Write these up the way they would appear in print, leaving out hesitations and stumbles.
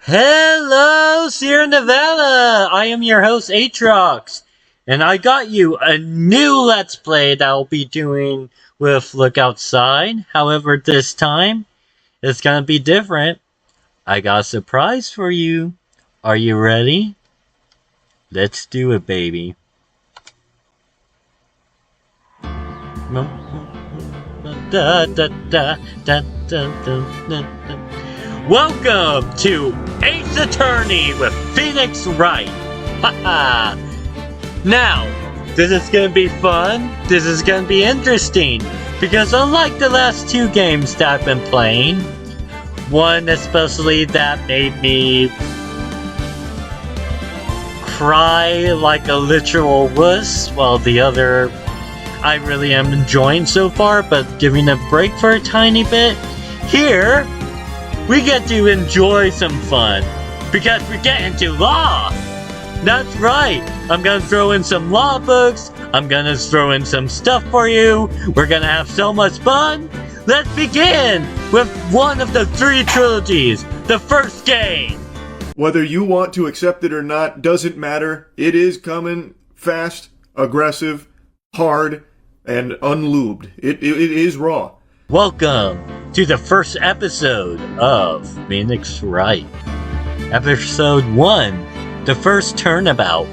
Hello, Sierra Nevada! I am your host, Aatrox, and I got you a new Let's Play that I'll be doing with Look Outside. However, this time, it's gonna be different. I got a surprise for you. Are you ready? Let's do it, baby. Welcome to Ace Attorney with Phoenix Wright. Haha. Now, this is gonna be fun. This is gonna be interesting because unlike the last two games that I've been playing, one especially that made me cry like a literal wuss, while the other I really am enjoying so far, but giving a break for a tiny bit. Here, we get to enjoy some fun, because we get into law! That's right, I'm gonna throw in some law books, I'm gonna throw in some stuff for you, we're gonna have so much fun! Let's begin with one of the three trilogies, the first game! Whether you want to accept it or not doesn't matter. It is coming fast, aggressive, hard, and unlubed. It is raw. Welcome to the first episode of Phoenix Wright. Episode 1, The First Turnabout.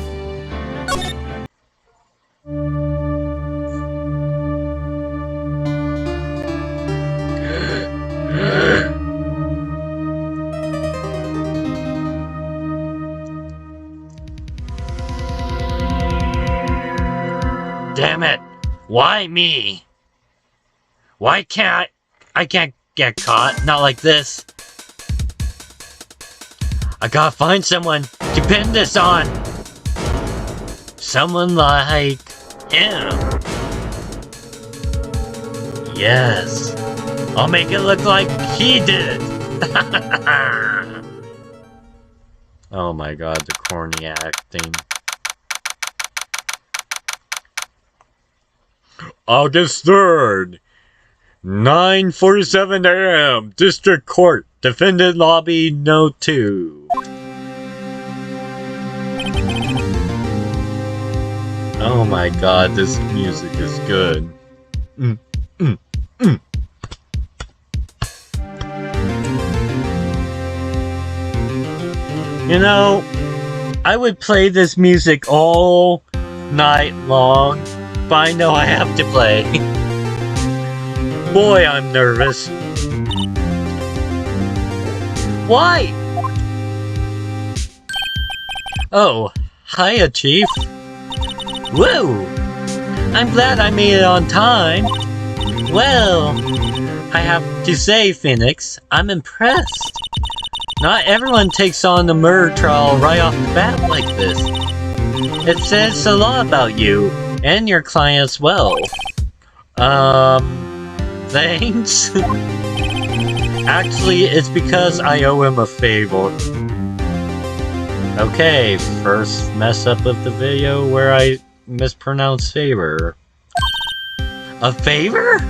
Damn it! Why me? Why can't I can't get caught? Not like this. I gotta find someone to pin this on. Someone like him. Yes. I'll make it look like he did. Oh my god, the corny acting. August 3rd, 9:47 a.m. District Court, Defendant Lobby No. 2. Oh my god, this music is good. You know, I would play this music all night long, but I know I have to play. Boy, I'm nervous. Why? Oh, hiya, Chief. Whoa! I'm glad I made it on time. Well, I have to say, Phoenix, I'm impressed. Not everyone takes on the murder trial right off the bat like this. It says a lot about you, and your client as well. Thanks? Actually, it's because I owe him a favor. Okay, first mess up of the video where I mispronounced favor. A favor?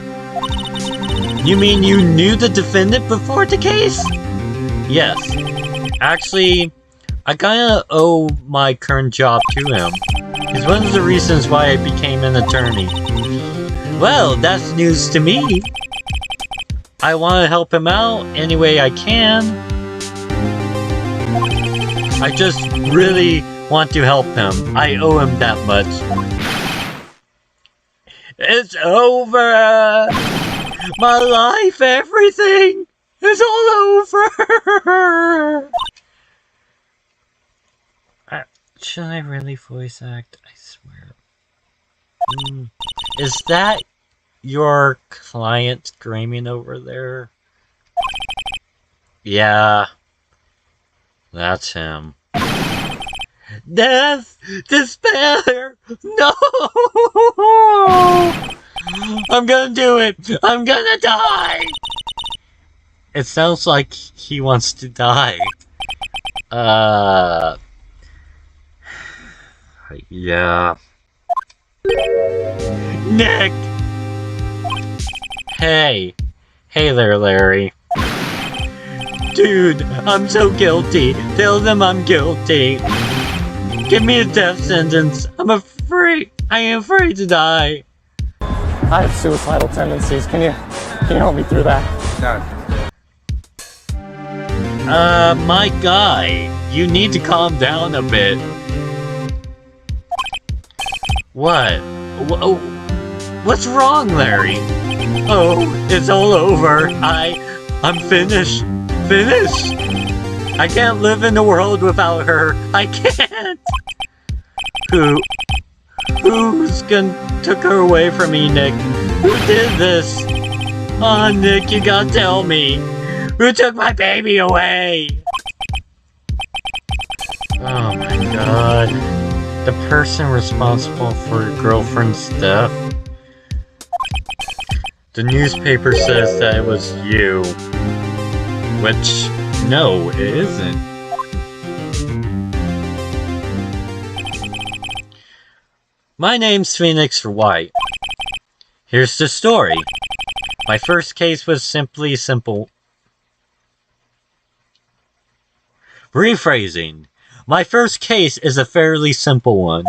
You mean you knew the defendant before the case? Yes. Actually, I kinda owe my current job to him. He's one of the reasons why I became an attorney. Well, that's news to me. I want to help him out any way I can. I just really want to help him. I owe him that much. It's over! My life, everything is all over! Should I really voice act? I swear. Is that your client screaming over there? Yeah. That's him. Death! Despair! No! I'm gonna do it! I'm gonna die! It sounds like he wants to die. Yeah. Nick! Hey. Hey there, Larry. Dude, I'm so guilty. Tell them I'm guilty. Give me a death sentence. I'm afraid. I am afraid to die. I have suicidal tendencies. Can you help me through that? No. My guy, you need to calm down a bit. What? What's wrong, Larry? Oh, it's all over. I'm finished. Finished? I can't live in the world without her. I can't. Who's took her away from me, Nick? Who did this? Oh, Nick, you gotta tell me. Who took my baby away? Oh my god. The person responsible for your girlfriend's death? The newspaper says that it was you. Which, no, it isn't. My name's Phoenix White. Here's the story. My first case was simply simple. Rephrasing. My first case is a fairly simple one.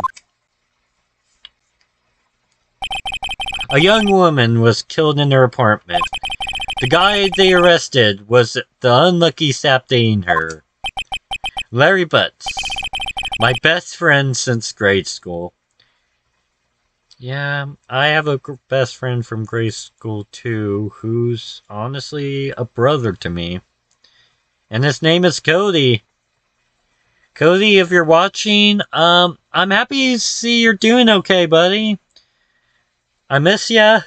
A young woman was killed in her apartment. The guy they arrested was the unlucky sap dating her. Larry Butts. My best friend since grade school. Yeah, I have a best friend from grade school too, who's honestly a brother to me. And his name is Cody. Cody, if you're watching, I'm happy to see you're doing okay, buddy. I miss ya.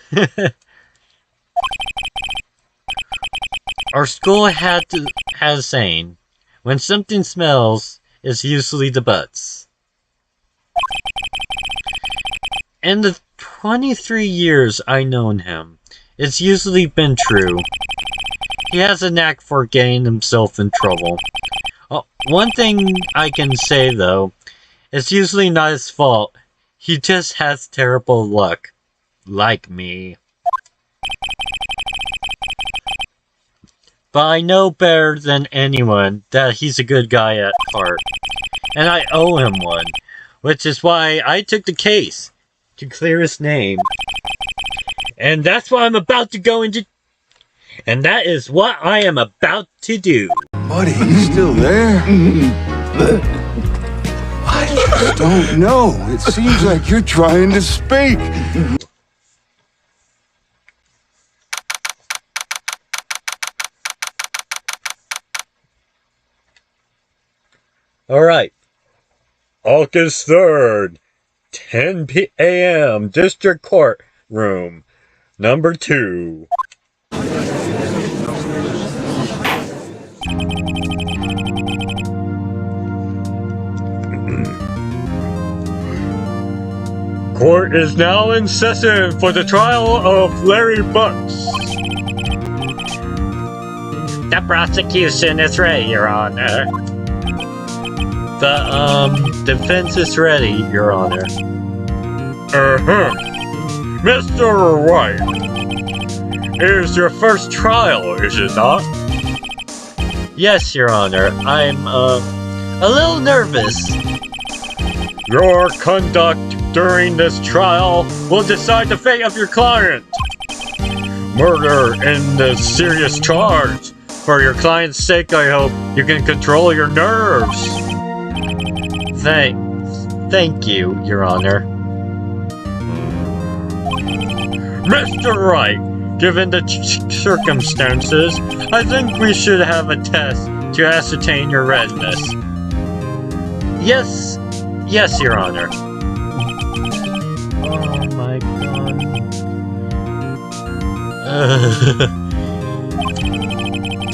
Our school had a saying, when something smells, it's usually the butts. In the 23 years I've known him, it's usually been true. He has a knack for getting himself in trouble. Oh, one thing I can say though, it's usually not his fault. He just has terrible luck. Like me. But I know better than anyone that he's a good guy at heart. And I owe him one. Which is why I took the case. To clear his name. And that's what I'm about to go into. And that is what I am about to do. Buddy, you still there? I just don't know. It seems like you're trying to speak. Alright. August 3rd. 10 a.m. District Court Room. Number 2. Court is now in session for the trial of Larry Butts. The prosecution is ready, Your Honor. The, defense is ready, Your Honor. Mr. White, it is your first trial, is it not? Yes, Your Honor. I'm, a little nervous. Your conduct during this trial will decide the fate of your client. Murder is the serious charge. For your client's sake, I hope you can control your nerves. Thank you, Your Honor. Mr. Wright, given the circumstances, I think we should have a test to ascertain your readiness. Yes, Your Honor. Oh my god.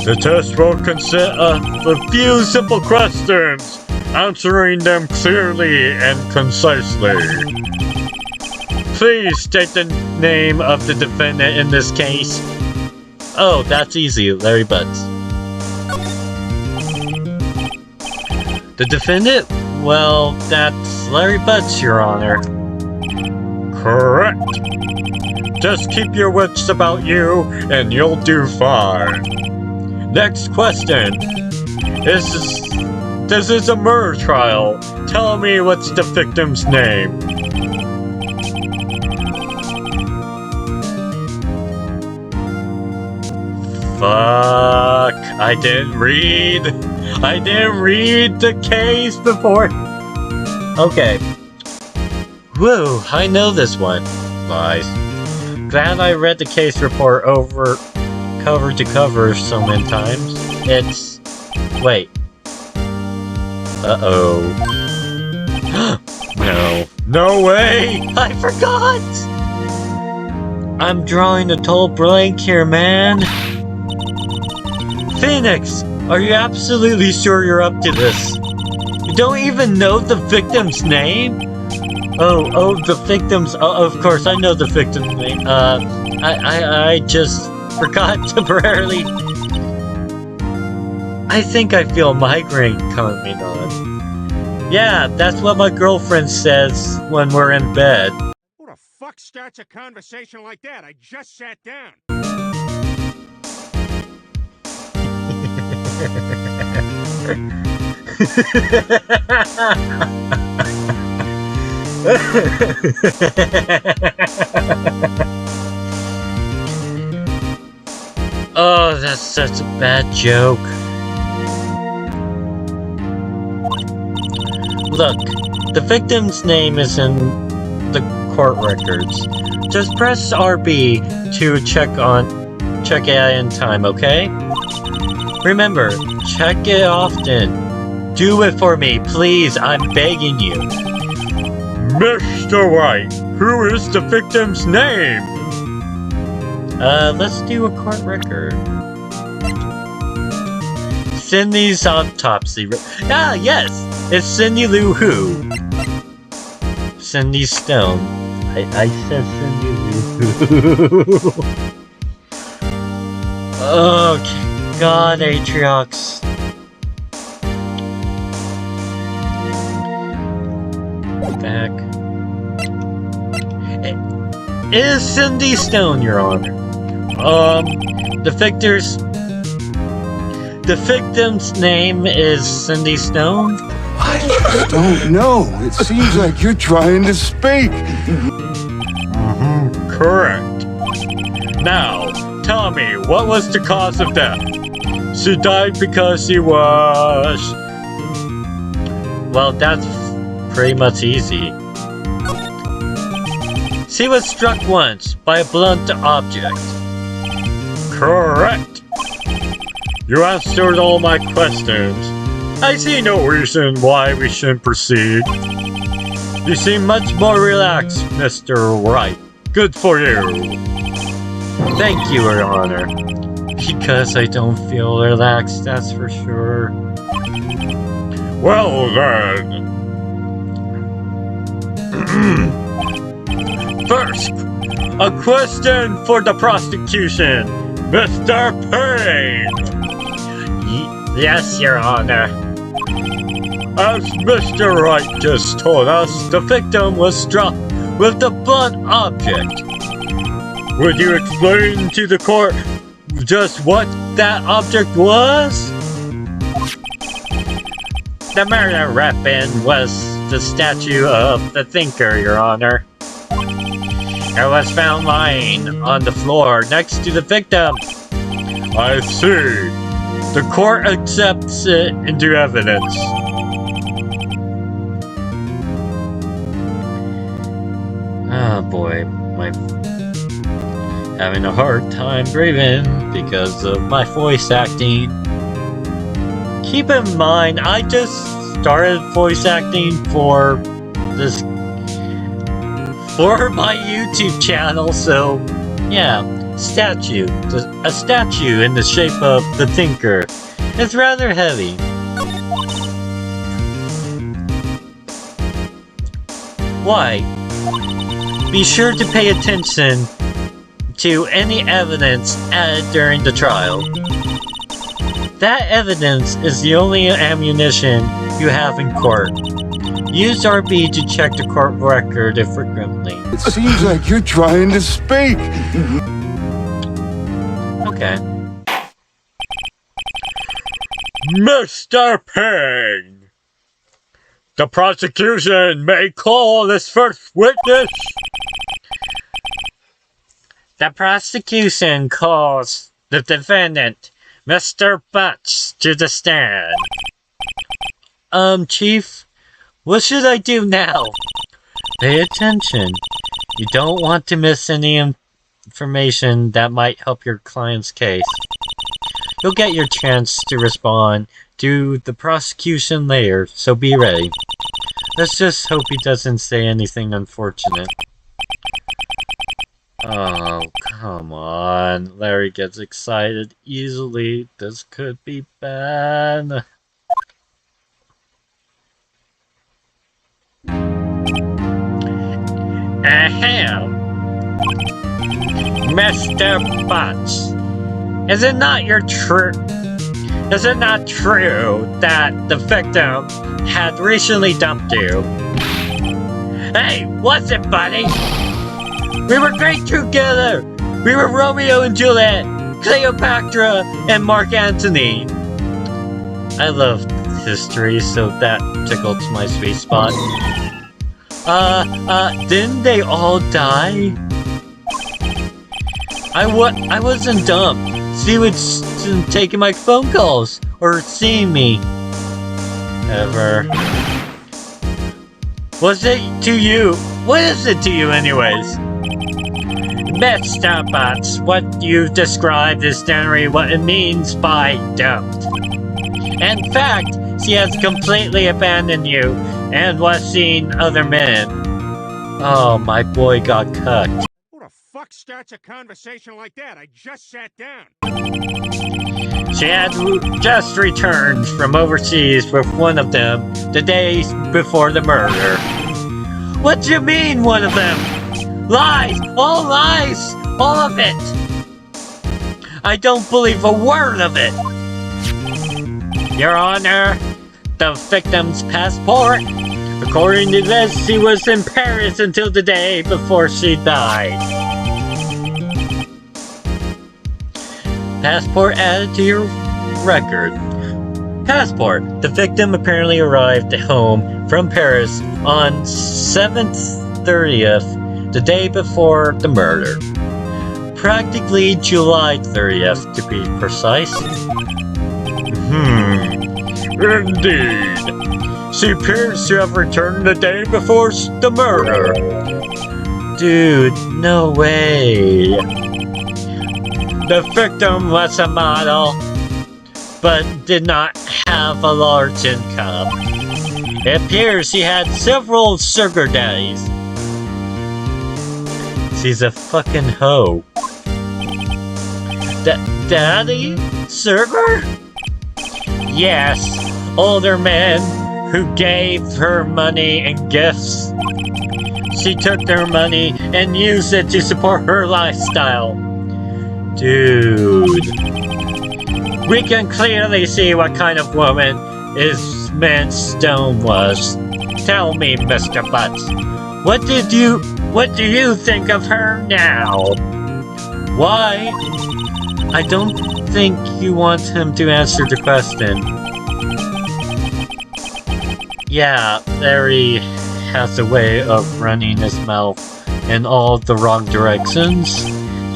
The test will consist of a few simple questions, answering them clearly and concisely. Please state the name of the defendant in this case. Oh, that's easy, Larry Butts. The defendant? Well, that's Larry Butts, Your Honor. Correct. Just keep your wits about you, and you'll do fine. Next question. This is a murder trial. Tell me what's the victim's name. Fuck. I didn't read the case before. Okay. Woo, I know this one. Lies. Glad I read the case report over cover to cover so many times. It's... Wait. Uh-oh. No. No way! I forgot! I'm drawing a total blank here, man. Phoenix, are you absolutely sure you're up to this? You don't even know the victim's name? Oh, the victim's... of course, I know the victim's name. I just forgot temporarily. I think I feel a migraine coming on. Yeah, that's what my girlfriend says when we're in bed. Who the fuck starts a conversation like that? I just sat down. Oh, that's such a bad joke. Look, the victim's name is in the court records. Just press RB to check it in time, okay? Remember, check it often. Do it for me, please, I'm begging you. Mr. White, who is the victim's name? Let's do a court record. Cindy's autopsy. Ah, yes! It's Cindy Lou Who. Cindy Stone. I said Cindy Lou Who. Oh, God, Atriox. Back. It is Cindy Stone, Your Honor. The victim's name is Cindy Stone? I don't know. It seems like you're trying to speak. Correct. Now, tell me, what was the cause of death? She died because she was... Well, that's pretty much easy. She was struck once by a blunt object. Correct. You answered all my questions. I see no reason why we shouldn't proceed. You seem much more relaxed, Mr. Wright. Good for you. Thank you, Your Honor. Because I don't feel relaxed, that's for sure. Well then. First, a question for the prosecution, Mr. Payne. Yes, Your Honor. As Mr. Wright just told us, the victim was struck with a blunt object. Would you explain to the court just what that object was? The murder weapon was the statue of the Thinker, Your Honor. It was found lying on the floor next to the victim. I see. The court accepts it into evidence. Oh boy, I'm having a hard time breathing because of my voice acting. Keep in mind, I just started voice acting for my YouTube channel, so yeah, a statue in the shape of the Thinker. It's rather heavy. Why? Be sure to pay attention to any evidence added during the trial. That evidence is the only ammunition you have in court. Use RB to check the court record frequently. It seems like you're trying to speak. Okay. Mr. Ping! The prosecution may call this first witness. The prosecution calls the defendant, Mr. Butts, to the stand. Chief, what should I do now? Pay attention. You don't want to miss any information that might help your client's case. You'll get your chance to respond to the prosecution later, so be ready. Let's just hope he doesn't say anything unfortunate. Oh, come on. Larry gets excited easily. This could be bad. Ahem. Mr. Butts, is it not true that the victim had recently dumped you? Hey, what's it, buddy? We were great together! We were Romeo and Juliet, Cleopatra, and Mark Antony. I love history, so that tickled my sweet spot. Didn't they all die? I wasn't dumb. She was taking my phone calls, or seeing me. Ever. Was it to you? What is it to you anyways? Mr. Butts, what you described is generally what it means by dumped. In fact, she has completely abandoned you and was seeing other men. Oh, my boy got cut. Who the fuck starts a conversation like that? I just sat down. She had just returned from overseas with one of them the days before the murder. What do you mean, one of them? Lies! All of it! I don't believe a word of it! Your Honor, the victim's passport. According to this, she was in Paris until the day before she died. Passport added to your record. Passport. The victim apparently arrived home from Paris on 7th 30th, the day before the murder. Practically July 30th, to be precise. Indeed. She appears to have returned the day before the murder. Dude, no way. The victim was a model, but did not have a large income. It appears she had several sugar daddies. She's a fucking hoe. Daddy? Sugar? Yes, older men who gave her money and gifts. She took their money and used it to support her lifestyle. Dude. We can clearly see what kind of woman Mint Stone was. Tell me, Mr. Butts, what do you think of her now? Why? I don't think you want him to answer the question. Yeah, Larry has a way of running his mouth in all the wrong directions.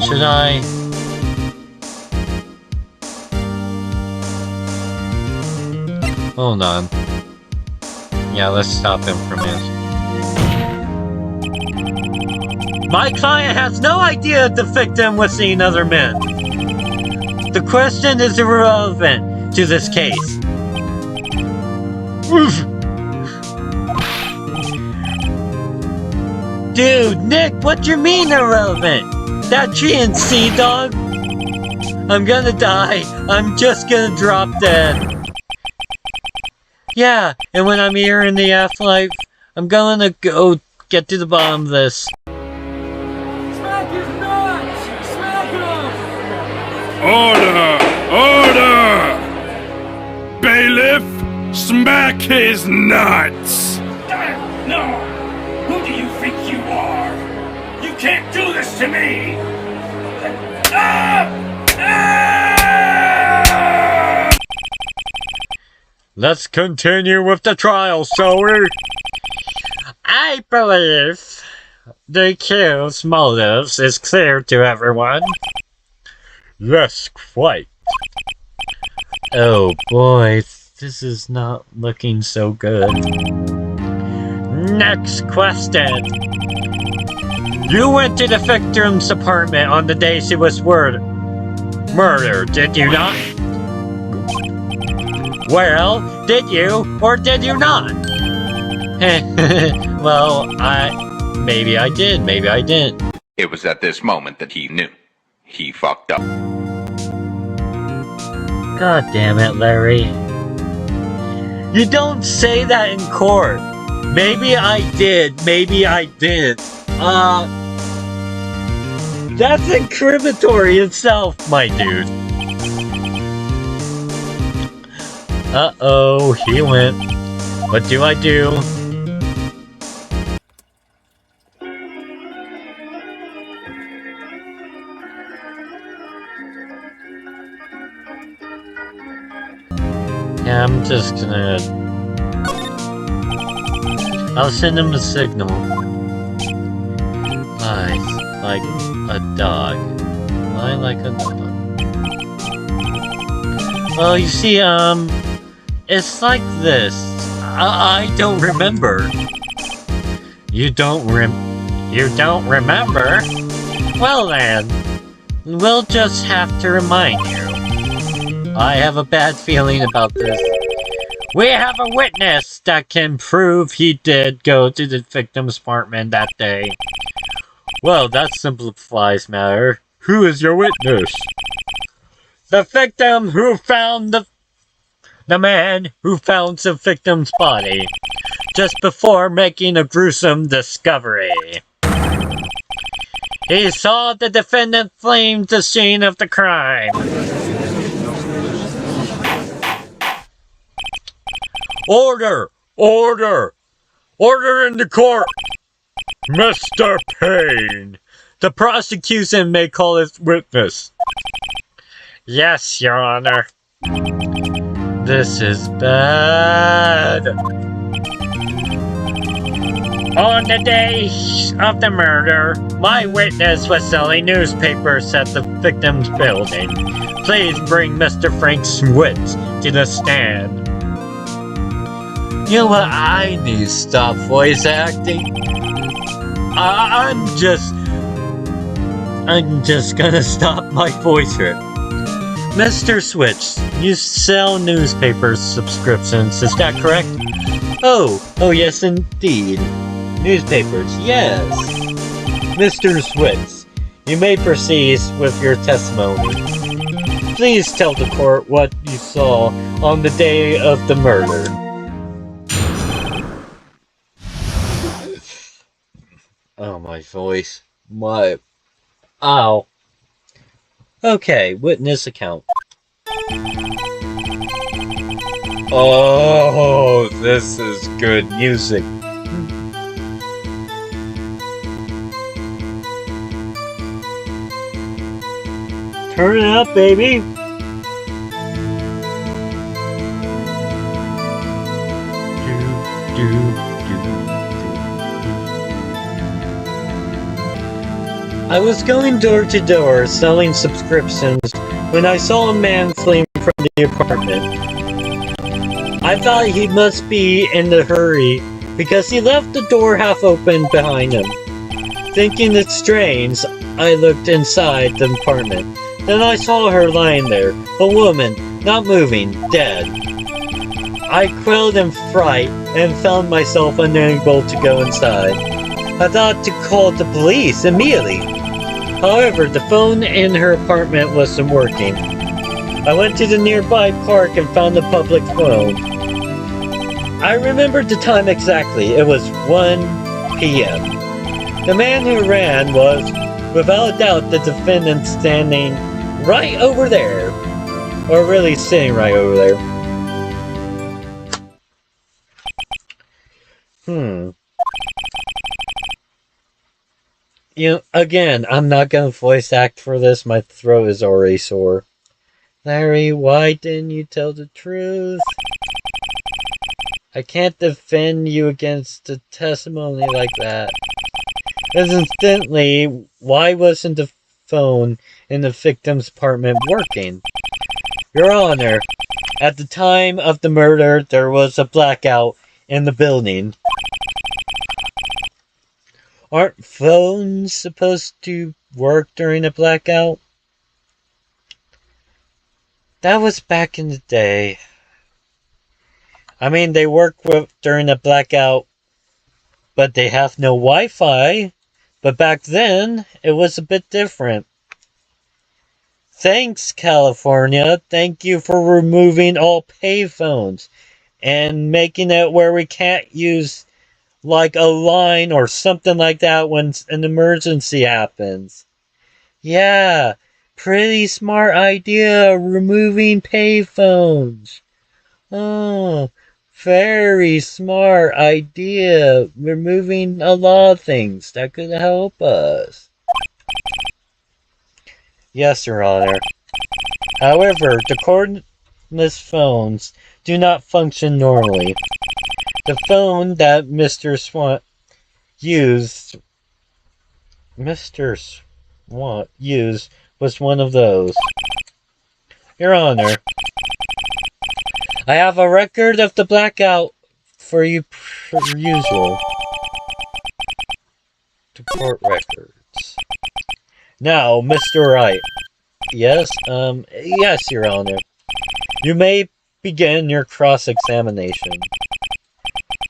Should I? Hold on. Yeah, let's stop him from answering. My client has no idea the victim was seeing other men. The question is irrelevant to this case. Dude, Nick, what do you mean irrelevant? That GNC dog? I'm gonna die. I'm just gonna drop dead. Yeah, and when I'm here in the afterlife, I'm gonna go get to the bottom of this. Smack his nuts! Smack him! Order! Bailiff, smack his nuts! No! Who do you think you are? You can't do this to me! Let's continue with the trial, shall we? I believe the accused's motives is clear to everyone. Yes, quite. Oh boy, this is not looking so good. Next question. You went to the victim's apartment on the day she was murdered, did you not? Well, did you or did you not? Well, maybe I did, maybe I didn't. It was at this moment that he knew. He fucked up. God damn it, Larry. You don't say that in court. Maybe I did, maybe I didn't. That's incriminatory itself, my dude. Uh-oh, he went. What do I do? Yeah, I'm just gonna... I'll send him a signal. Lie like a dog. Lie like a dog. Well, you see, it's like this. I don't remember. You don't remember? Well then, we'll just have to remind you. I have a bad feeling about this. We have a witness that can prove he did go to the victim's apartment that day. Well, that simplifies matter. Who is your witness? The victim who found the man who found the victim's body just before making a gruesome discovery. He saw the defendant flee the scene of the crime. Order! Order! Order in the court! Mr. Payne, the prosecution may call its witness. Yes, Your Honor. This is bad. On the day of the murder, my witness was selling newspapers at the victim's building. Please bring Mr. Frank Switz to the stand. You know what? I need to stop voice acting. I'm just gonna stop my voice here. Mr. Switch, you sell newspaper subscriptions, is that correct? Oh yes indeed. Newspapers, yes. Mr. Switch, you may proceed with your testimony. Please tell the court what you saw on the day of the murder. Oh, my voice. Ow. Okay, witness account. Oh, this is good music. Turn it up, baby. I was going door to door selling subscriptions when I saw a man fleeing from the apartment. I thought he must be in a hurry because he left the door half open behind him. Thinking it strange, I looked inside the apartment. Then I saw her lying there, a woman, not moving, dead. I quailed in fright and found myself unable to go inside. I thought to call the police immediately. However, the phone in her apartment wasn't working. I went to the nearby park and found a public phone. I remembered the time exactly. It was 1 p.m. The man who ran was, without a doubt, the defendant standing right over there. Or really sitting right over there. You know, again, I'm not gonna voice act for this. My throat is already sore. Larry, why didn't you tell the truth? I can't defend you against a testimony like that. Incidentally, why wasn't the phone in the victim's apartment working? Your Honor, at the time of the murder, there was a blackout in the building. Aren't phones supposed to work during a blackout? That was back in the day. I mean, they work during a blackout, but they have no Wi-Fi. But back then, it was a bit different. Thanks, California. Thank you for removing all payphones and making it where we can't use like a line or something like that when an emergency happens. Yeah, pretty smart idea, removing payphones. Oh, very smart idea, removing a lot of things that could help us. Yes, Your Honor. However, the cordless phones do not function normally. The phone that Mr. Swan used was one of those. Your Honor, I have a record of the blackout for you per usual. The court records. Now, Mr. Wright. Yes, yes, Your Honor. You may begin your cross-examination.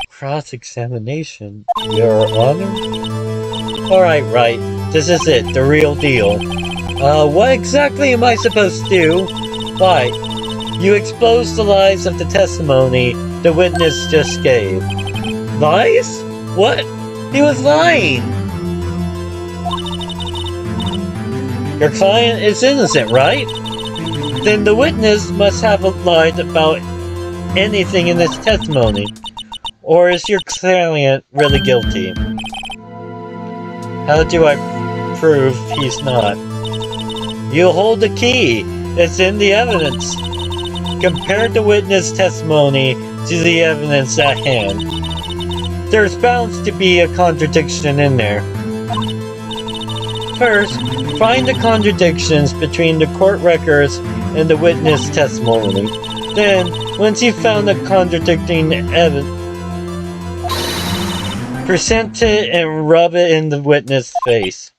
Cross-examination, Your Honor? Alright, right. This is it, the real deal. What exactly am I supposed to do? Why, you exposed the lies of the testimony the witness just gave. Lies? What? He was lying! Your client is innocent, right? Then the witness must have lied about anything in this testimony. Or is your client really guilty? How do I prove he's not? You hold the key. It's in the evidence. Compare the witness testimony to the evidence at hand. There's bound to be a contradiction in there. First, find the contradictions between the court records and the witness testimony. Then, once you've found the contradicting evidence, present it and rub it in the witness' face.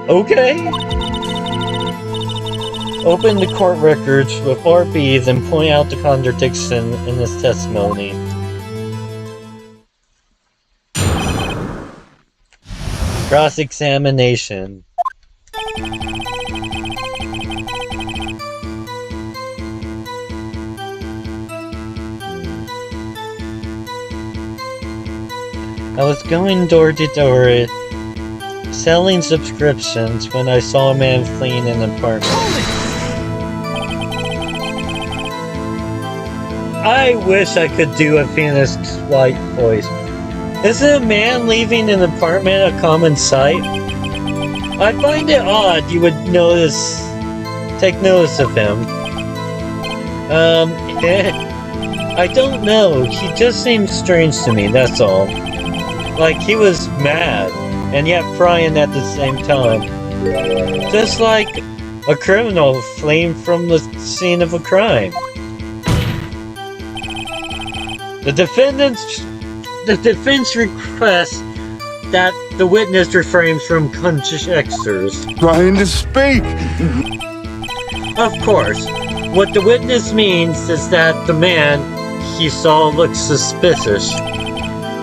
Okay? Open the court records with RB, then point out the contradiction in his testimony. Cross-examination. I was going door to door selling subscriptions when I saw a man fleeing an apartment. I wish I could do a Phoenix White voice. Isn't a man leaving an apartment a common sight? I find it odd you would take notice of him. I don't know, he just seems strange to me, that's all. Like he was mad, and yet crying at the same time. Just like a criminal fleeing from the scene of a crime. The defense requests that the witness refrains from conjectures. Trying to speak. Of course, what the witness means is that the man he saw looked suspicious.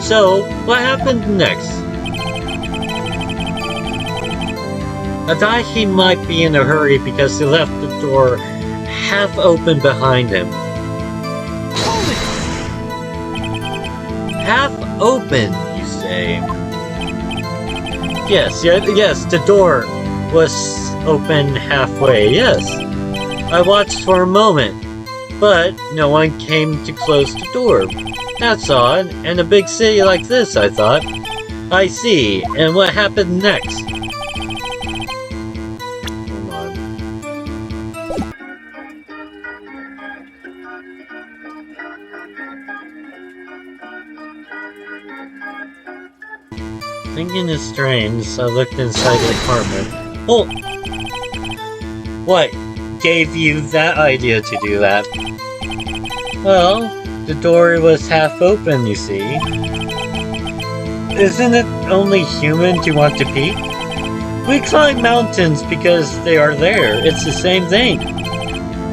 So, what happened next? I thought he might be in a hurry because he left the door half open behind him. Half open, you say? Yes, the door was open halfway, yes. I watched for a moment, but no one came to close the door. That's odd, in a big city like this, I thought. I see, and what happened next? Hold on. Thinking it's strange, I looked inside the apartment. Oh! What gave you that idea to do that? Well, the door was half open, you see. Isn't it only human to want to peek? We climb mountains because they are there. It's the same thing.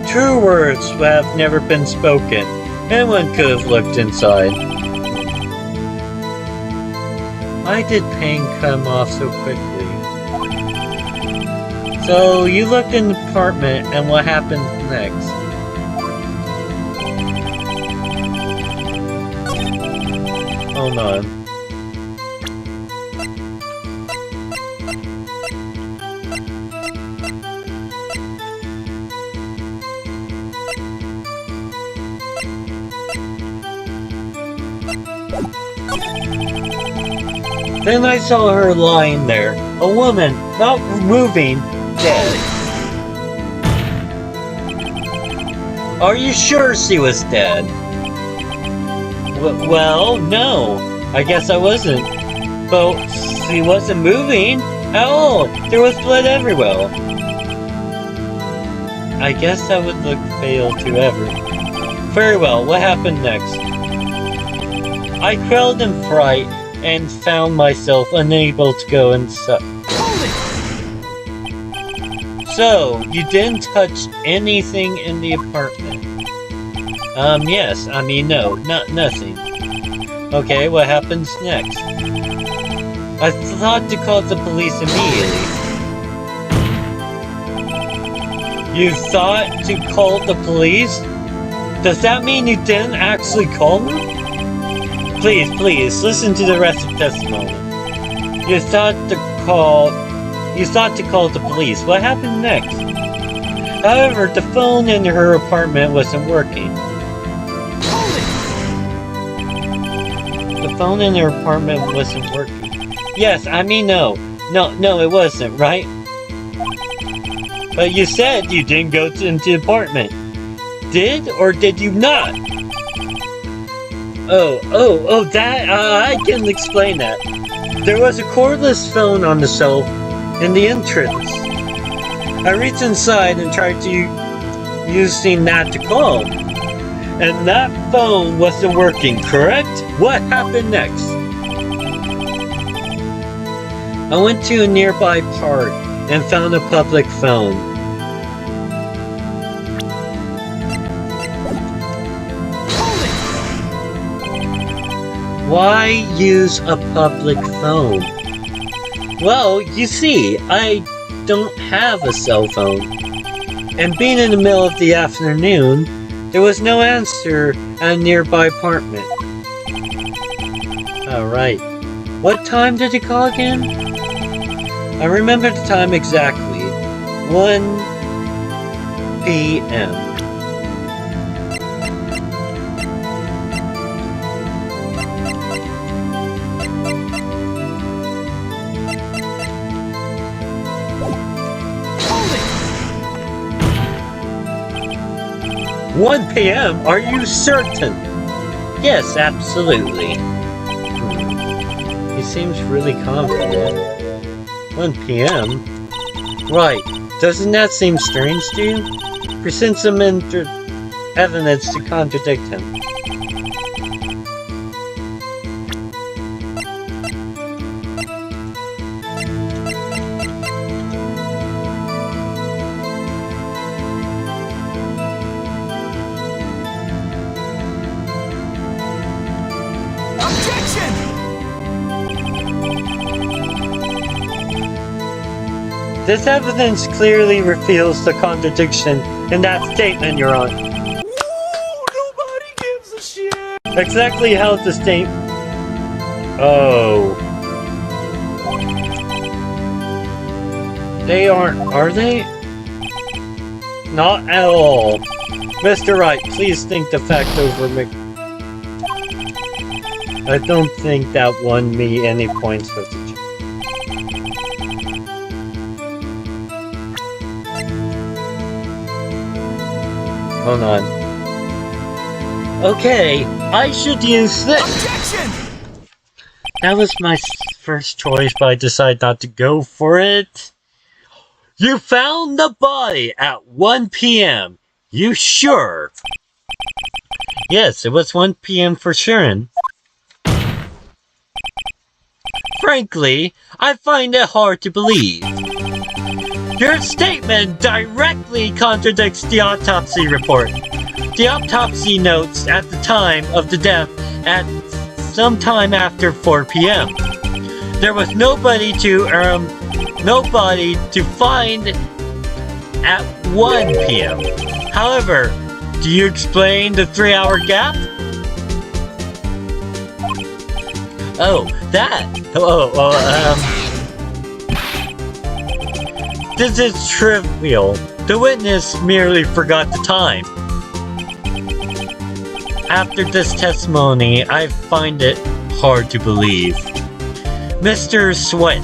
True words have never been spoken. Anyone could have looked inside. Why did pain come off so quickly? So, you looked in the apartment, and what happened next? Hold on. Then I saw her lying there, a woman, not moving, dead. Are you sure she was dead? Well, no. I guess I wasn't. But she wasn't moving at all. There was blood everywhere. I guess that would look fatal to ever. Very well, what happened next? I crawled in fright and found myself unable to go inside. So, you didn't touch anything in the apartment? Yes. I mean, no, nothing. Okay, what happens next? I thought to call the police immediately. You thought to call the police? Does that mean you didn't actually call me? Please, listen to the rest of the testimony. You thought to call the police. What happened next? However, the phone in her apartment wasn't working. The phone in her apartment wasn't working. Yes, I mean no, it wasn't, right? But you said you didn't go into the apartment. Did or did you not? Oh, that, I can explain that. There was a cordless phone on the shelf in the entrance. I reached inside and tried to using that to call. And that phone wasn't working, correct? What happened next? I went to a nearby park and found a public phone. Why use a public phone? Well, you see, I don't have a cell phone. And being in the middle of the afternoon, there was no answer at a nearby apartment. Alright. What time did you call again? I remember the time exactly. 1 p.m. "1 p.m.? Are you certain?" "Yes, absolutely." He seems really confident. 1 p.m.? Right. Doesn't that seem strange to you? Present some evidence to contradict him. This evidence clearly reveals the contradiction in that statement, Your Honor. Nobody gives a shit. Exactly how the statement... Oh. They aren't, are they? Not at all. Mr. Wright, please think the fact over me. I don't think that won me any points for the judge. Hold on. Okay, I should use this. Objection! That was my first choice, but I decided not to go for it. You found the body at 1 p.m. You sure? Yes, it was 1 p.m. for sure. Frankly, I find it hard to believe. Your statement directly contradicts the autopsy report. The autopsy notes at the time of the death at sometime after 4 p.m. There was nobody to find at 1 p.m. However, do you explain the 3-hour gap? Oh, that. This is trivial. The witness merely forgot the time. After this testimony, I find it hard to believe. Mr. Sweat,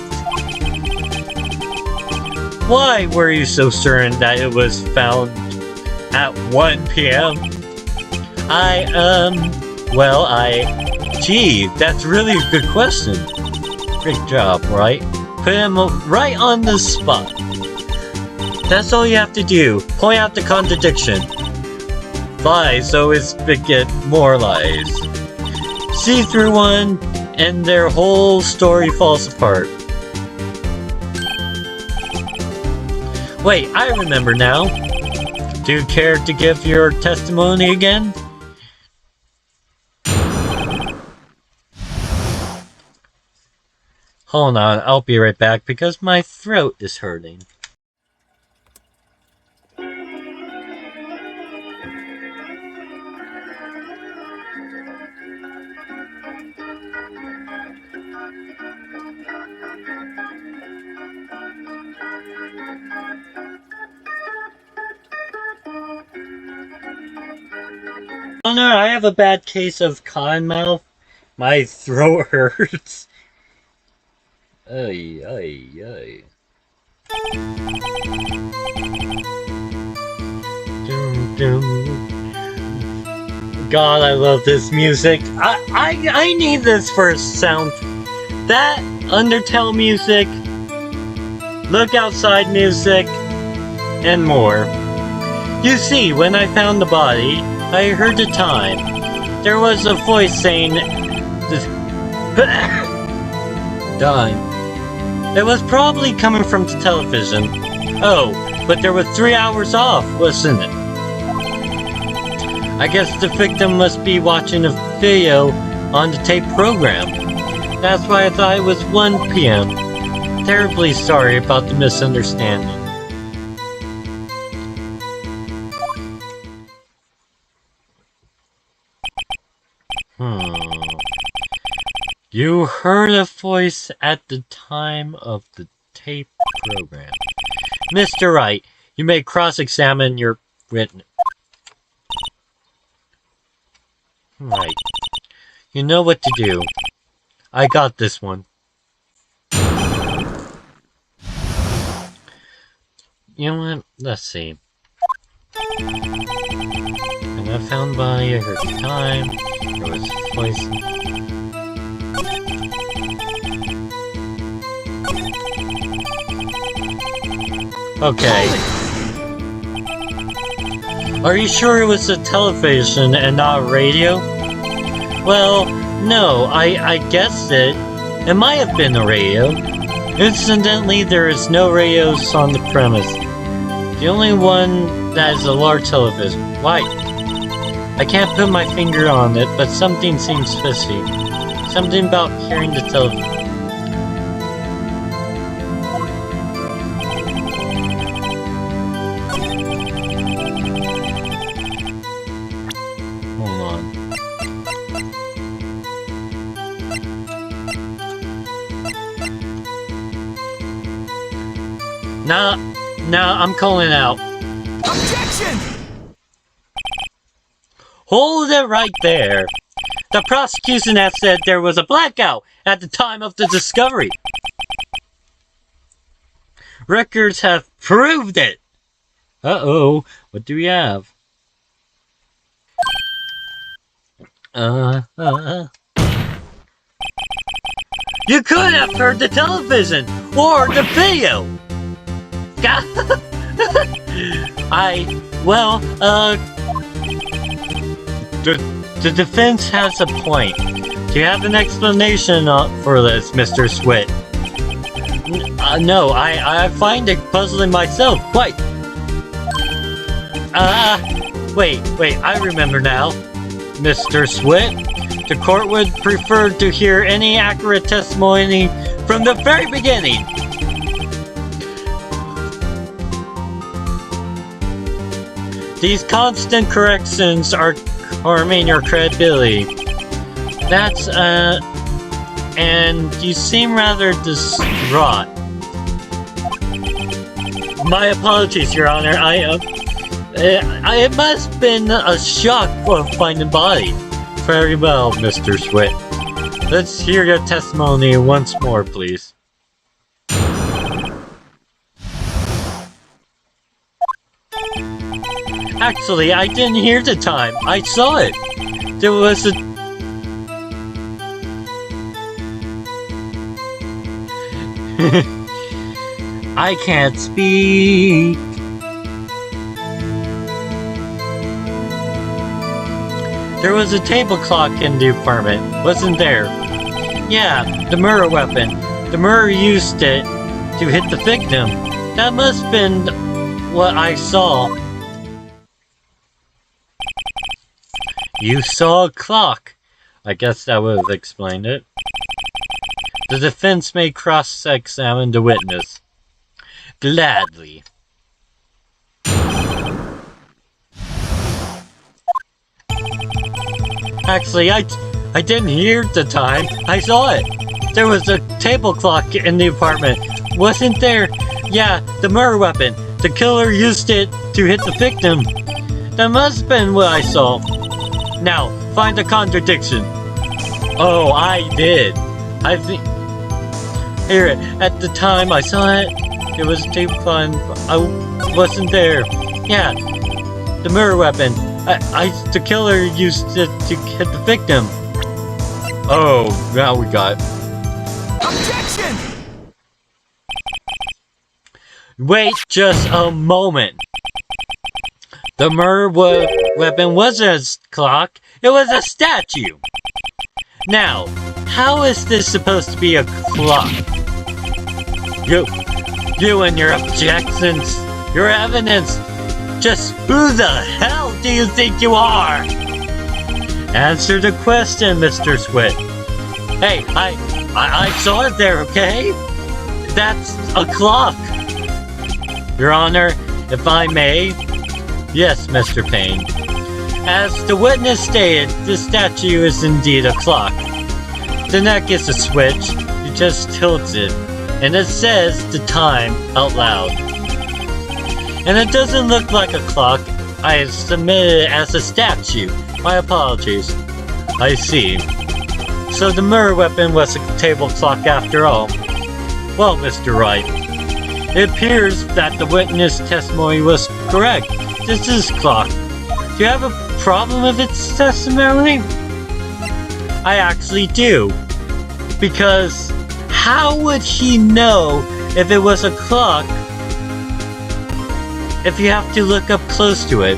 why were you so certain that it was found at 1 p.m.? Gee, that's really a good question. Great job, right? Put him right on the spot. That's all you have to do. Point out the contradiction. Lies always beget more lies. See through one, and their whole story falls apart. Wait, I remember now. Do you care to give your testimony again? Hold on, I'll be right back because my throat is hurting. Oh no, I have a bad case of cotton mouth. My throat hurts. Ay, ay, ay. Dum, dum. God, I love this music. I need this for a sound. That Undertale music, Look Outside music, and more. You see, when I found the body, I heard the time. There was a voice saying, "Done." It was probably coming from the television. Oh, but there was 3 hours off, wasn't it? I guess the victim must be watching a video on the tape program. That's why I thought it was 1 p.m. Terribly sorry about the misunderstanding. You heard a voice at the time of the tape program. Mr. Wright, you may cross-examine your witness. Right. You know what to do. I got this one. You know what? Let's see. And I found the body, I heard the time, there was a voice. Okay. Are you sure it was a television and not a radio? Well, no, I guessed it. It might have been a radio. Incidentally, there is no radios on the premise. The only one that is a large television. Why? I can't put my finger on it, but something seems fishy. Something about hearing the television. Now I'm calling out. Objection! Hold it right there. The prosecution has said there was a blackout at the time of the discovery. Records have proved it. Uh-oh, what do we have? You could have heard the television or the video. The defense has a point. Do you have an explanation for this, Mr. Swit? No, I find it puzzling myself, quite. Wait, I remember now. Mr. Swit, the court would prefer to hear any accurate testimony from the very beginning. These constant corrections are harming your credibility. And you seem rather distraught. My apologies, Your Honor. It must have been a shock for finding the body. Very well, Mr. Swit. Let's hear your testimony once more, please. Actually, I didn't hear the time. I saw it. There was a... I can't speak. There was a table clock in the apartment, wasn't there? Yeah, the murder weapon. The murderer used it to hit the victim. That must have been what I saw. You saw a clock. I guess that would have explained it. The defense may cross-examine the witness. Gladly. Actually, I didn't hear the time. I saw it. There was a table clock in the apartment. Wasn't there? Yeah, the murder weapon. The killer used it to hit the victim. That must have been what I saw. Now, find the contradiction. Oh, I did. I think... Here, at the time I saw it, it was a table clock. I wasn't there. Yeah, the murder weapon. The killer used it to hit the victim. Oh, now we got... Objection! Wait just a moment. The murder weapon wasn't a clock, it was a statue. Now, how is this supposed to be a clock? You and your objections, your evidence. Just who the hell do you think you are? Answer the question, Mr. Swit. Hey, I saw it there, okay? That's a clock. Your Honor, if I may. Yes, Mr. Payne. As the witness stated, the statue is indeed a clock. The neck is a switch, you just tilt it, and it says the time out loud. And it doesn't look like a clock. I submitted it as a statue. My apologies. I see. So the murder weapon was a table clock after all. Well, Mr. Wright, it appears that the witness testimony was correct. This is clock. Do you have a problem with its testimony? I actually do. Because how would he know if it was a clock if you have to look up close to it?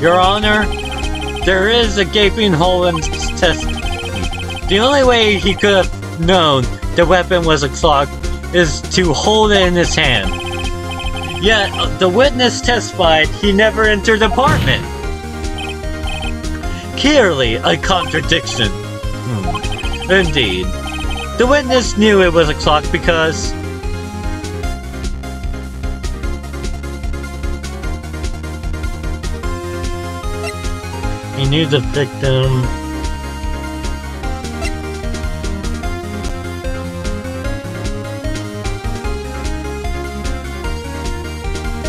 Your Honor, there is a gaping hole in his testimony. The only way he could have known the weapon was a clock is to hold it in his hand. Yet, the witness testified he never entered the apartment. Clearly, a contradiction. Indeed. The witness knew it was a clock because... he knew the victim...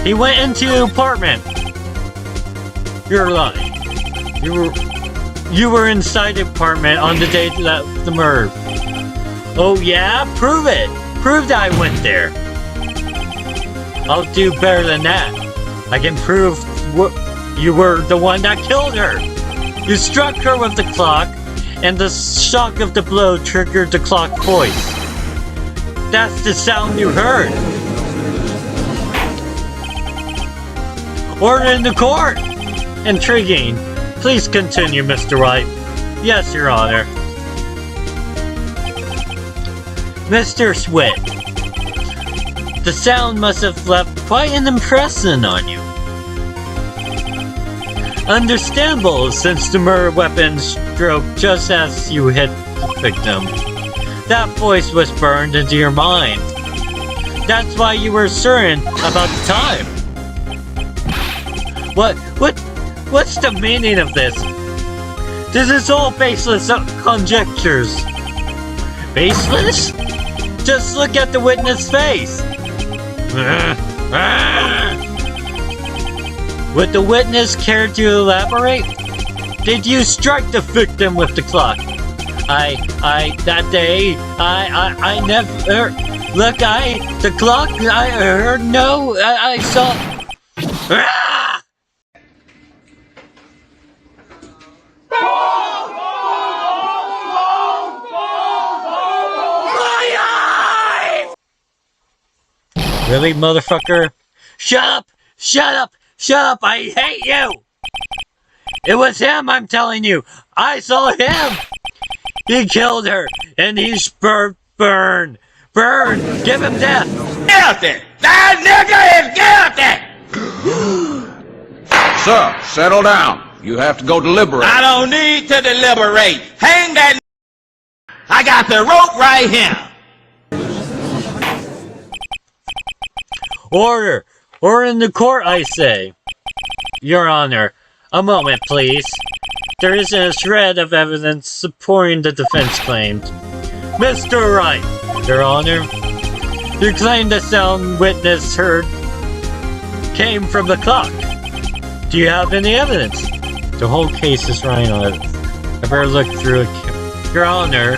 he went into the apartment! You're lying. You were inside the apartment on the day that the murder. Oh yeah? Prove it! Prove that I went there! I'll do better than that. I can prove you were the one that killed her! You struck her with the clock, and the shock of the blow triggered the clock voice. That's the sound you heard. Order in the court! Intriguing. Please continue, Mr. White. Yes, Your Honor. Mr. Swit, the sound must have left quite an impression on you. Understandable, since the murder weapon struck just as you hit the victim. That voice was burned into your mind. That's why you were certain about the time. What's the meaning of this? This is all baseless conjectures. Baseless? Just look at the witness' face. Would the witness care to elaborate? Did you strike the victim with the clock? That day, I never... Look, the clock, I heard, no, I saw... Really, motherfucker? Shut up! Shut up! Shut up! I hate you! It was him, I'm telling you! I saw him! He killed her, and he's burned! Burn! Give him death! Guilty! That nigga is guilty! Sir, settle down. You have to go deliberate. I don't need to deliberate. Hang that I got the rope right here. Order! Order in the court, I say! Your Honor, a moment, please. There isn't a shred of evidence supporting the defense claims. Mr. Wright, Your Honor, you claim the sound witness heard came from the clock. Do you have any evidence? The whole case is running on it. I better look through it. Your Honor,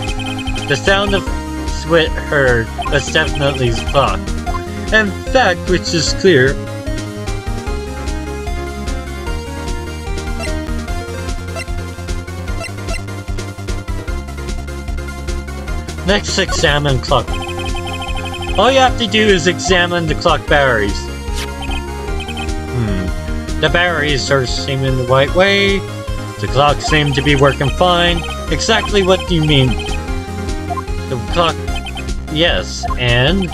the sound of Swit heard was definitely the clock. In fact, which is clear. Next, examine clock. All you have to do is examine the clock batteries. The batteries are seeming the right way. The clock seemed to be working fine. Exactly what do you mean? The clock... Yes, and...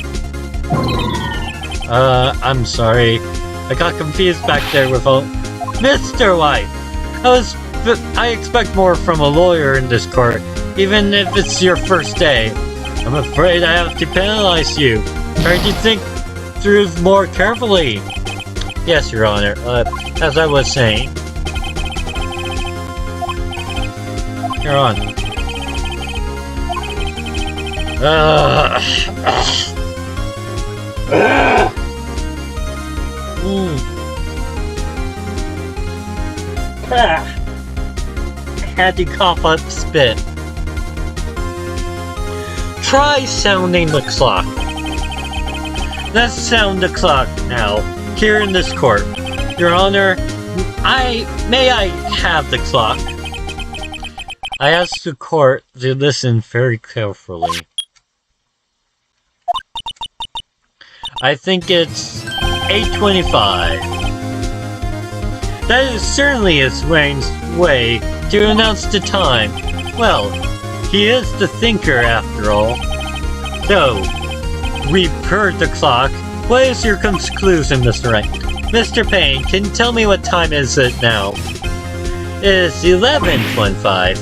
I'm sorry. I got confused back there with all... Mr. White! I expect more from a lawyer in this court, even if it's your first day. I'm afraid I have to penalize you. Try to think through more carefully. Yes, Your Honor. As I was saying. You're on. Had to cough up spit. Try sounding the clock. Let's sound the clock now, here in this court. Your Honor, may I have the clock? I ask the court to listen very carefully. I think it's 8:25. That is certainly his way to announce the time. Well, he is the thinker after all. So, we've heard the clock. What is your conclusion, Mr. Wright? Mr. Payne, can you tell me what time is it now? It is 11:25.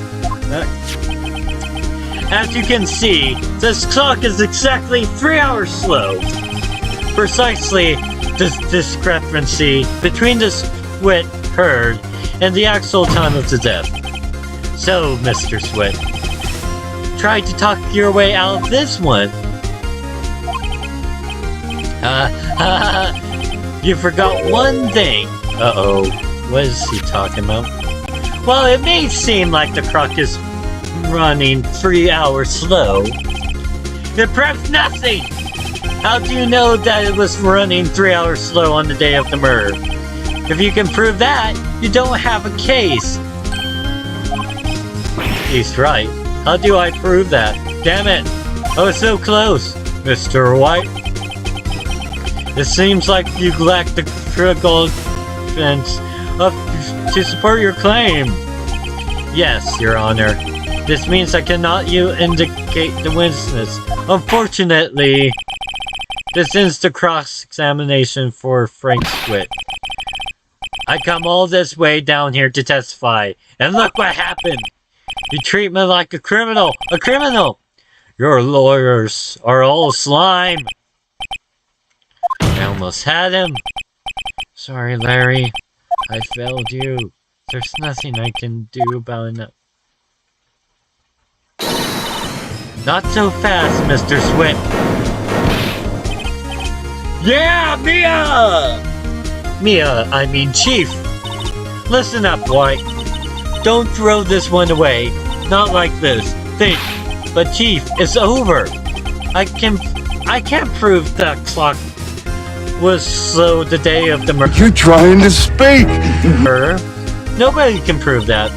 As you can see, this clock is exactly 3 hours slow. Precisely the discrepancy between the Swit heard and the actual time of the death. So, Mr. Swit, try to talk your way out of this one. You forgot one thing. Uh-oh, what is he talking about? Well, it may seem like the clock is running 3 hours slow. It proves nothing! How do you know that it was running 3 hours slow on the day of the murder? If you can prove that, you don't have a case. He's right. How do I prove that? Damn it! I was so close, Mr. White. It seems like you lack the critical defense to support your claim. Yes, Your Honor. This means I cannot indicate the witness. Unfortunately, this ends the cross-examination for Frank Swit. I come all this way down here to testify, and look what happened! You treat me like a criminal! A criminal! Your lawyers are all slime! I almost had him. Sorry, Larry. I failed you. There's nothing I can do about it. Not so fast, Mr. Swit. Yeah, Mia! Mia, I mean Chief. Listen up, White. Don't throw this one away. Not like this. Think. But Chief, it's over. I can't prove that clock was slow the day of the murder. You're trying to speak! Nobody can prove that.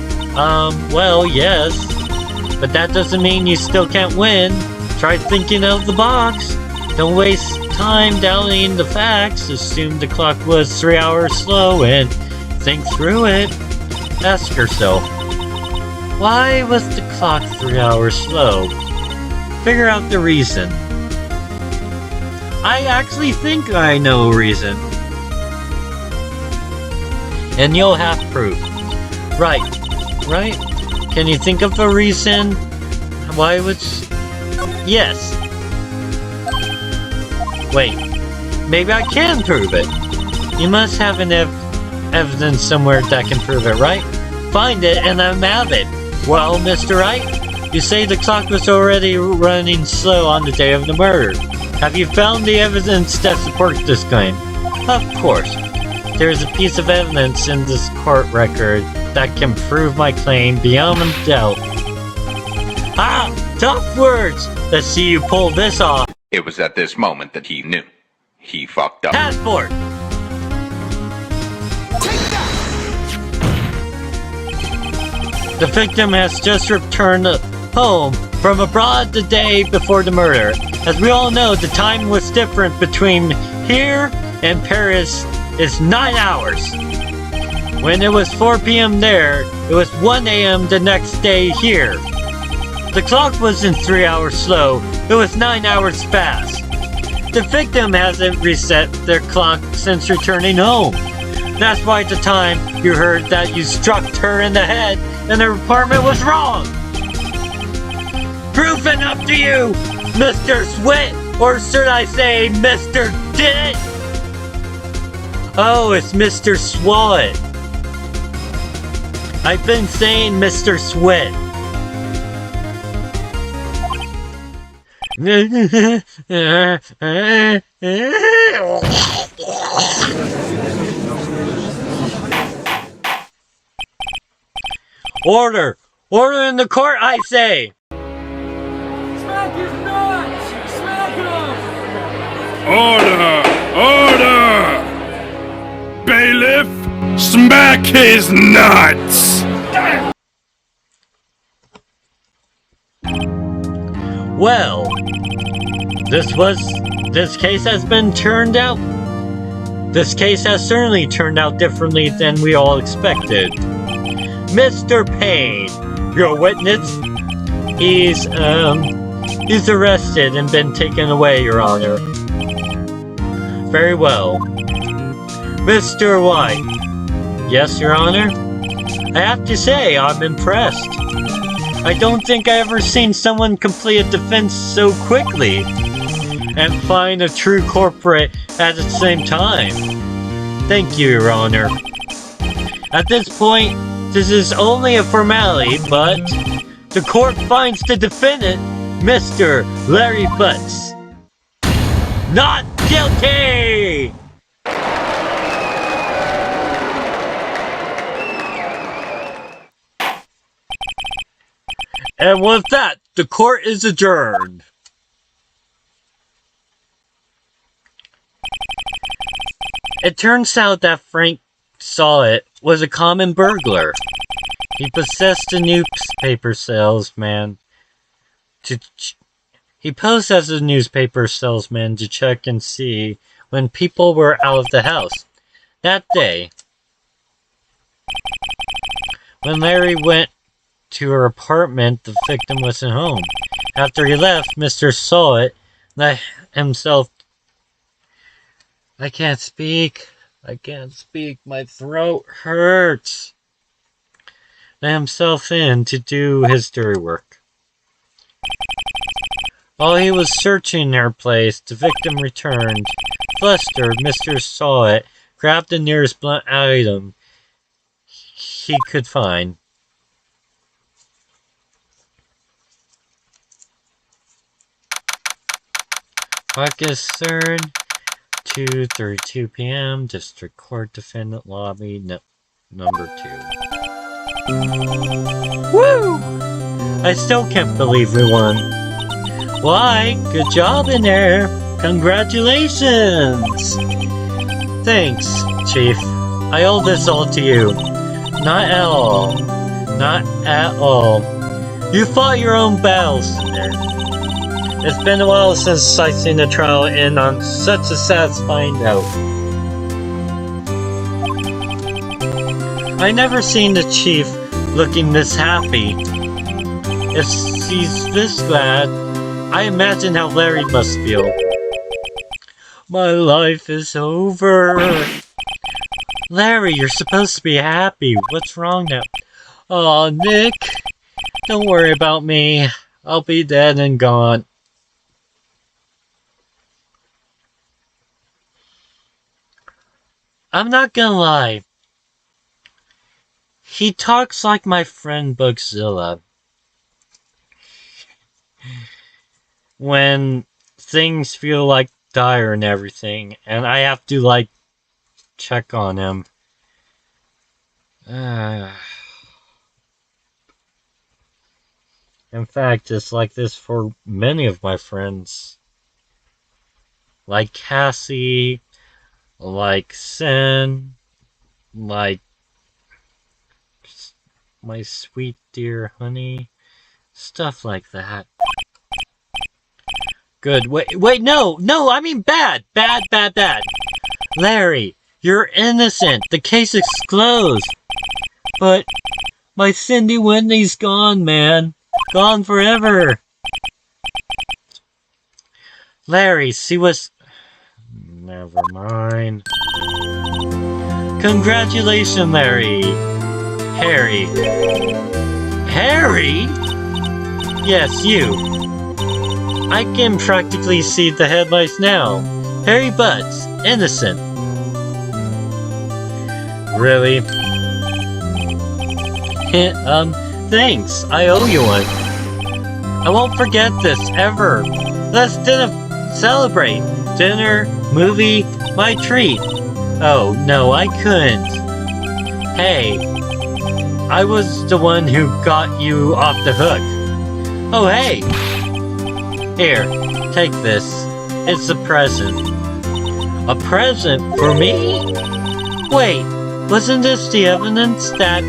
Well, yes. But that doesn't mean you still can't win. Try thinking out of the box. Don't waste time doubting the facts. Assume the clock was 3 hours slow and think through it. Ask yourself, why was the clock 3 hours slow? Figure out the reason. I actually think I know a reason. And you'll have proof. Right. Can you think of a reason why it was... Yes. Wait. Maybe I can prove it. You must have an evidence somewhere that can prove it, right? Find it and I'm have it. Well, Mr. Wright, you say the clock was already running slow on the day of the murder. Have you found the evidence that supports this claim? Of course. There is a piece of evidence in this court record that can prove my claim beyond doubt. Ah! Tough words! Let's see you pull this off. It was at this moment that he knew. He fucked up. Passport! The victim has just returned home from abroad the day before the murder. As we all know, the time was different between here and Paris is 9 hours. When it was 4 p.m. there, it was 1 a.m. the next day here. The clock wasn't 3 hours slow, it was 9 hours fast. The victim hasn't reset their clock since returning home. That's why at the time you heard that you struck her in the head and her apartment was wrong. Proof enough to you, Mr. Swit, or should I say Mr. Did It? Oh, it's Mr. Swat. I've been saying Mr. Swit. Order! Order in the court, I say! Smack his nuts! Smack him! Order! Order! Bailiff, smack his nuts! Well, this case has certainly turned out differently than we all expected. Mr. Payne, your witness, he's arrested and been taken away, Your Honor. Very well. Mr. White. Yes, Your Honor? I have to say, I'm impressed. I don't think I ever seen someone complete a defense so quickly and find a true culprit at the same time. Thank you, Your Honor. At this point, this is only a formality, but the court finds the defendant, Mr. Larry Butts, not guilty! And with that, the court is adjourned. It turns out that Frank Swit was a common burglar. He possessed a newspaper salesman he posed as a newspaper salesman to check and see when people were out of the house. That day, when Larry went to her apartment, the victim wasn't home. After he left, Mr. Saw let himself... I can't speak. My throat hurts. Let himself in to do his dirty work. While he was searching her place, the victim returned. Flustered, Mr. Saw grabbed the nearest blunt item he could find. August 3rd, 2:32 p.m. District Court Defendant Lobby, number 2. Woo! I still can't believe we won. Why? Good job in there. Congratulations! Thanks, Chief. I owe this all to you. Not at all. Not at all. You fought your own battles there. It's been a while since I've seen a trial end on such a satisfying note. I never seen the Chief looking this happy. If he's this glad, I imagine how Larry must feel. My life is over. Larry, you're supposed to be happy. What's wrong now? Aw, Nick. Don't worry about me. I'll be dead and gone. I'm not gonna lie. He talks like my friend Bugzilla. When things feel like dire and everything, and I have to, like, check on him. In fact, it's like this for many of my friends. Like Cassie, like Sin, like my sweet dear honey, stuff like that. Good. Wait, no, I mean bad. Larry, you're innocent. The case is closed. But my Cindy Whitney's gone, man. Gone forever. Larry, see what's... Never mind. Congratulations, Larry. Harry? Yes, you. I can practically see the headlights now. Harry Butts, innocent. Really? Thanks. I owe you one. I won't forget this, ever. Let's celebrate. Dinner, movie, my treat. Oh, no, I couldn't. Hey, I was the one who got you off the hook. Oh, hey. Here, take this. It's a present. A present for me? Wait, wasn't this the evidence that...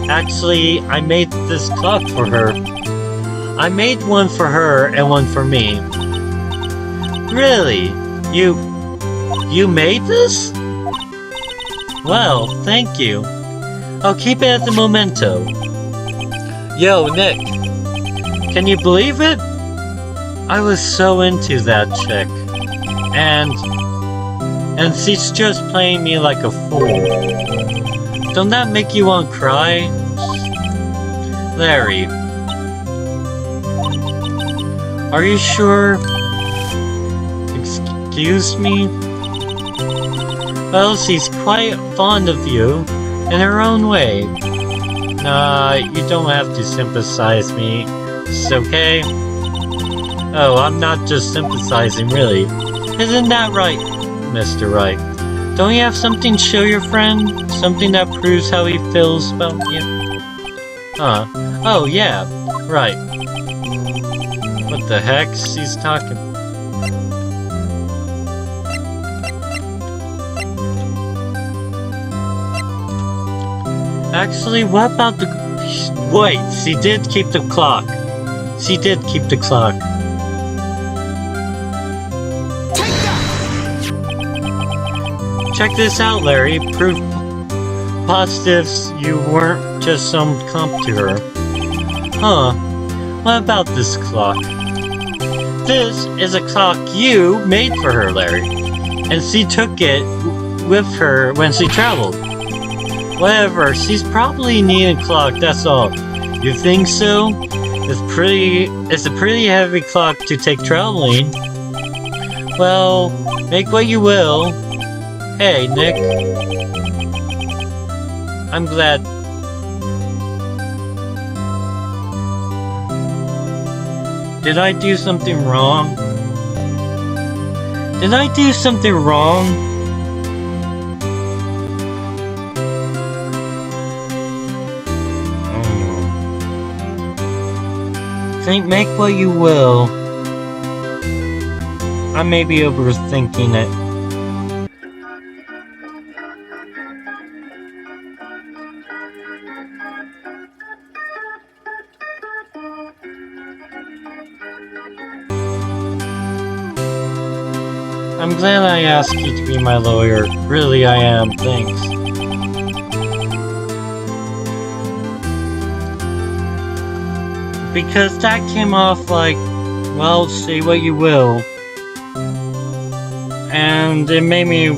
Actually, I made this clock for her. I made one for her and one for me. Really? You made this? Well, thank you. I'll keep it as a memento. Yo, Nick. Can you believe it? I was so into that chick. And she's just playing me like a fool. Don't that make you want to cry? Larry. Are you sure? Excuse me? Well, she's quite fond of you, in her own way. Nah, you don't have to sympathize me. It's okay? Oh, I'm not just sympathizing, really. Isn't that right, Mr. Wright? Don't you have something to show your friend? Something that proves how he feels about you? Huh. Oh, yeah. Right. What the heck? She's talking... Actually, what about the... Wait, she did keep the clock. She did keep the clock. Check this out, Larry. Proof positives you weren't just some comp to her. Huh. What about this clock? This is a clock you made for her, Larry. And she took it with her when she traveled. Whatever, she's probably needed a clock, that's all. You think so? It's a pretty heavy clock to take traveling. Well, make what you will. Hey, Nick. I'm glad. Did I do something wrong? Did I do something wrong? Think, make what you will. I may be overthinking it. I'm glad I asked you to be my lawyer. Really, I am. Thanks. Because that came off like, well, say what you will. And it made me...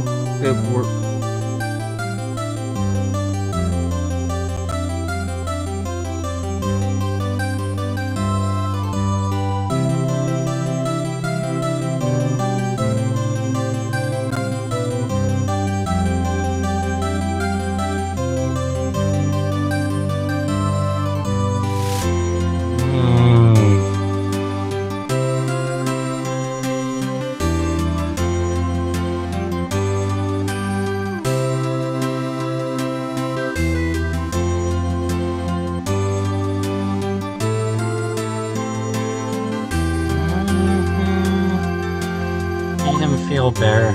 feel better.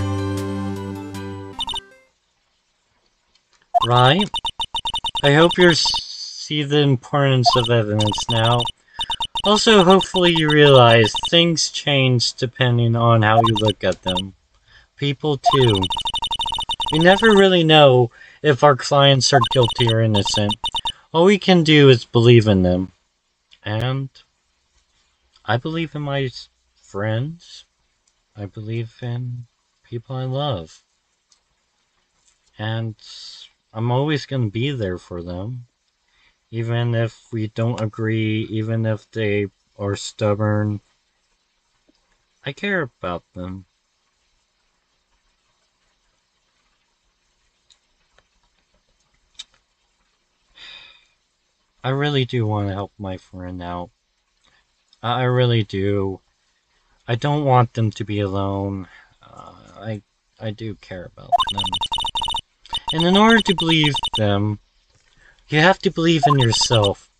Right? I hope you see the importance of evidence now. Also, hopefully you realize things change depending on how you look at them. People too. We never really know if our clients are guilty or innocent. All we can do is believe in them. And I believe in my friends. I believe in people I love. And I'm always going to be there for them. Even if we don't agree, even if they are stubborn. I care about them. I really do want to help my friend out. I really do. I don't want them to be alone. I do care about them. And in order to believe them, you have to believe in yourself.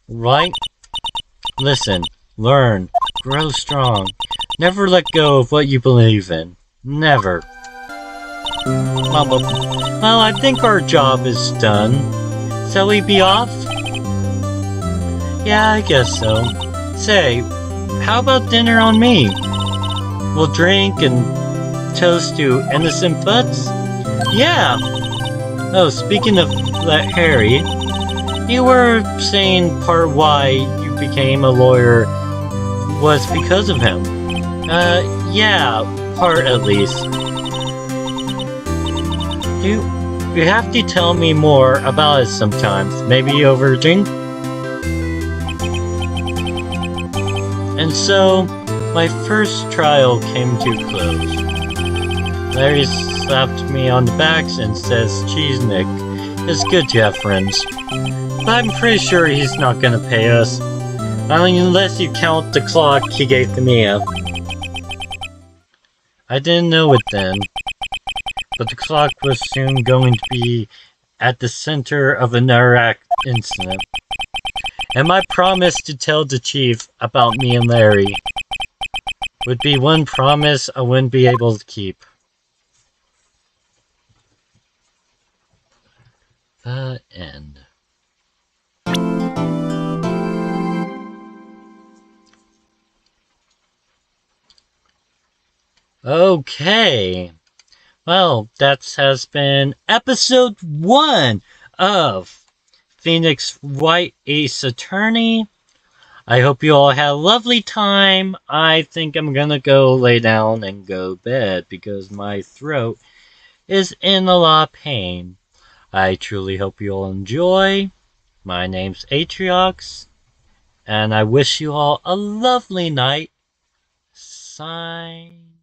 Right? Listen, learn, grow strong. Never let go of what you believe in. Never. Well, I think our job is done. Shall we be off? Yeah, I guess so. Say, how about dinner on me? We'll drink and toast to innocent butts? Yeah! Oh, speaking of Harry, you were saying part why you became a lawyer was because of him. Yeah, part at least. You have to tell me more about it sometimes, maybe over a drink? And so, my first trial came to close. Larry slapped me on the back and says, "Geez, Nick, it's good to have friends. But I'm pretty sure he's not gonna pay us. I mean, unless you count the clock he gave to Mia." I didn't know it then, but the clock was soon going to be at the center of another incident. And my promise to tell the chief about me and Larry would be one promise I wouldn't be able to keep. The end. Okay. Well, that has been episode 1 of Phoenix Wright Ace Attorney. I hope you all had a lovely time. I think I'm gonna go lay down and go to bed because my throat is in a lot of pain. I truly hope you all enjoy. My name's Atriox, and I wish you all a lovely night. Sign.